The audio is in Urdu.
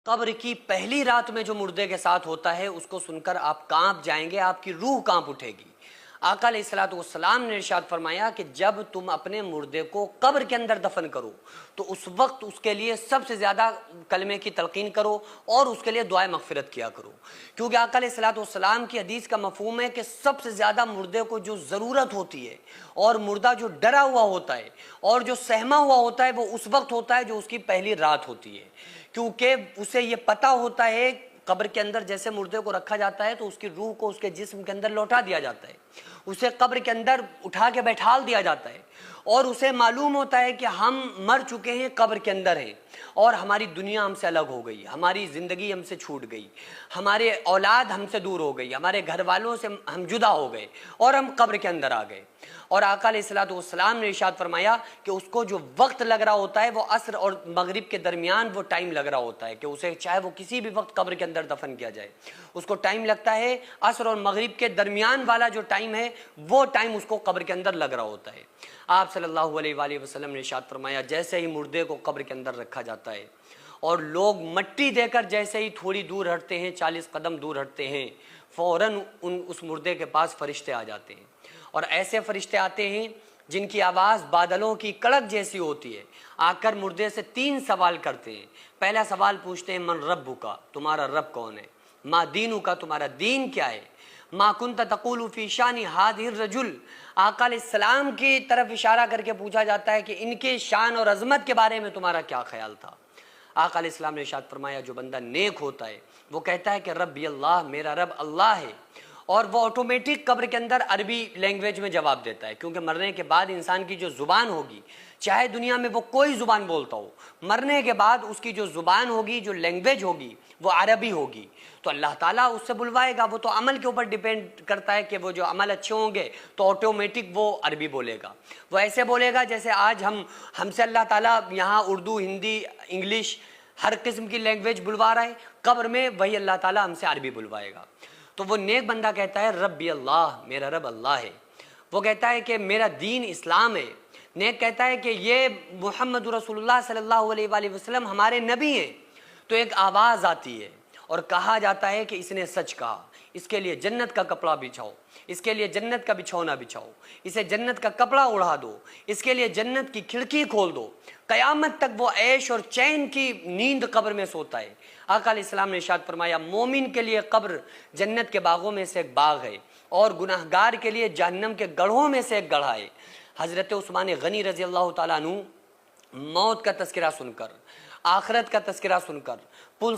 قبر کی پہلی رات میں جو مردے کے ساتھ ہوتا ہے اس کو سن کر آپ کانپ جائیں گے، آپ کی روح کانپ اٹھے گی۔ آقا علیہ الصلوۃ والسلام نے ارشاد فرمایا کہ جب تم اپنے مردے کو قبر کے اندر دفن کرو تو اس وقت اس کے لیے سب سے زیادہ کلمے کی تلقین کرو اور اس کے لیے دعائے مغفرت کیا کرو، کیونکہ آقا علیہ الصلوۃ والسلام کی حدیث کا مفہوم ہے کہ سب سے زیادہ مردے کو جو ضرورت ہوتی ہے اور مردہ جو ڈرا ہوا ہوتا ہے اور جو سہما ہوا ہوتا ہے وہ اس وقت ہوتا ہے جو اس کی پہلی رات ہوتی ہے، کیونکہ اسے یہ پتہ ہوتا ہے قبر کے اندر جیسے مردے کو رکھا جاتا ہے تو اس کی روح کو اس کے جسم کے اندر لوٹا دیا جاتا ہے، اسے قبر کے اندر اٹھا کے بیٹھال دیا جاتا ہے اور اسے معلوم ہوتا ہے کہ ہم مر چکے ہیں، قبر کے اندر ہیں اور ہماری دنیا ہم سے الگ ہو گئی، ہماری زندگی ہم سے چھوٹ گئی، ہمارے اولاد ہم سے دور ہو گئی، ہمارے گھر والوں سے ہم جدا ہو گئے اور ہم قبر کے اندر آ گئے۔ اور آقا علیہ الصلوۃ والسلام نے ارشاد فرمایا کہ اس کو جو وقت لگ رہا ہوتا ہے وہ عصر اور مغرب کے درمیان وہ ٹائم لگ رہا ہوتا ہے کہ اسے چاہے وہ کسی بھی وقت قبر کے اندر دفن کیا جائے، اس کو ٹائم لگتا ہے عصر اور مغرب کے درمیان والا جو ٹائم ہے وہ ٹائم اس کو قبر کے اندر لگ رہا ہوتا ہے۔ آپ صلی اللہ علیہ وآلہ وسلم نے ارشاد فرمایا جیسے ہی مردے کو قبر کے اندر رکھا جاتا ہے اور لوگ مٹی دے کر جیسے ہی تھوڑی دور ہٹتے ہیں، 40 قدم دور ہٹتے ہیں، فوراً اس مردے کے پاس فرشتے آ جاتے ہیں اور ایسے فرشتے آتے ہیں جن کی آواز بادلوں کی کڑک جیسی ہوتی ہے، آ کر مردے سے 3 سوال کرتے ہیں۔ پہلا سوال پوچھتے ہیں من ربک، تمہارا رب کون ہے؟ ما دینک، تمہارا دین کیا ہے؟ ما کنت تقول فی شان ھذہ الرجل، آقا علیہ السلام کی طرف اشارہ کر کے پوچھا جاتا ہے کہ ان کے شان اور عظمت کے بارے میں تمہارا کیا خیال تھا؟ آقا علیہ السلام نے ارشاد فرمایا جو بندہ نیک ہوتا ہے وہ کہتا ہے کہ ربی اللہ، میرا رب اللہ ہے، اور وہ آٹومیٹک قبر کے اندر عربی لینگویج میں جواب دیتا ہے، کیونکہ مرنے کے بعد انسان کی جو زبان ہوگی، چاہے دنیا میں وہ کوئی زبان بولتا ہو، مرنے کے بعد اس کی جو زبان ہوگی، جو لینگویج ہوگی وہ عربی ہوگی، تو اللہ تعالیٰ اس سے بلوائے گا۔ وہ تو عمل کے اوپر ڈیپینڈ کرتا ہے کہ وہ جو عمل اچھے ہوں گے تو آٹومیٹک وہ عربی بولے گا، وہ ایسے بولے گا جیسے آج ہم سے اللہ تعالیٰ یہاں اردو، ہندی، انگلش ہر قسم کی لینگویج بلوا رہا ہے، قبر میں وہی اللہ تعالیٰ ہم سے عربی بلوائے گا۔ تو وہ نیک بندہ کہتا ہے ربی اللہ، میرا رب اللہ ہے، وہ کہتا ہے کہ میرا دین اسلام ہے۔ نیک کہتا ہے کہ یہ محمد رسول اللہ صلی اللہ علیہ وآلہ وسلم ہمارے نبی ہیں۔ تو ایک آواز آتی ہے اور کہا جاتا ہے کہ اس نے سچ کہا، اس کے لیے جنت کا کپڑا بچھاؤ، اس کے لیے جنت کا بچھونا بچھاؤ، اسے جنت کا کپڑا اڑا دو، اس کے لیے جنت کی کھڑکی کھول دو، قیامت تک وہ عیش اور چین کی نیند قبر میں سوتا ہے۔ آقا علیہ السلام نے ارشاد فرمایا مومن کے لیے قبر جنت کے باغوں میں سے ایک باغ ہے اور گناہگار کے لیے جہنم کے گڑھوں میں سے ایک گڑھا ہے۔ حضرت عثمان غنی رضی اللہ تعالیٰ عنہ موت کا تذکرہ سن کر، آخرت کا تذکرہ سن کر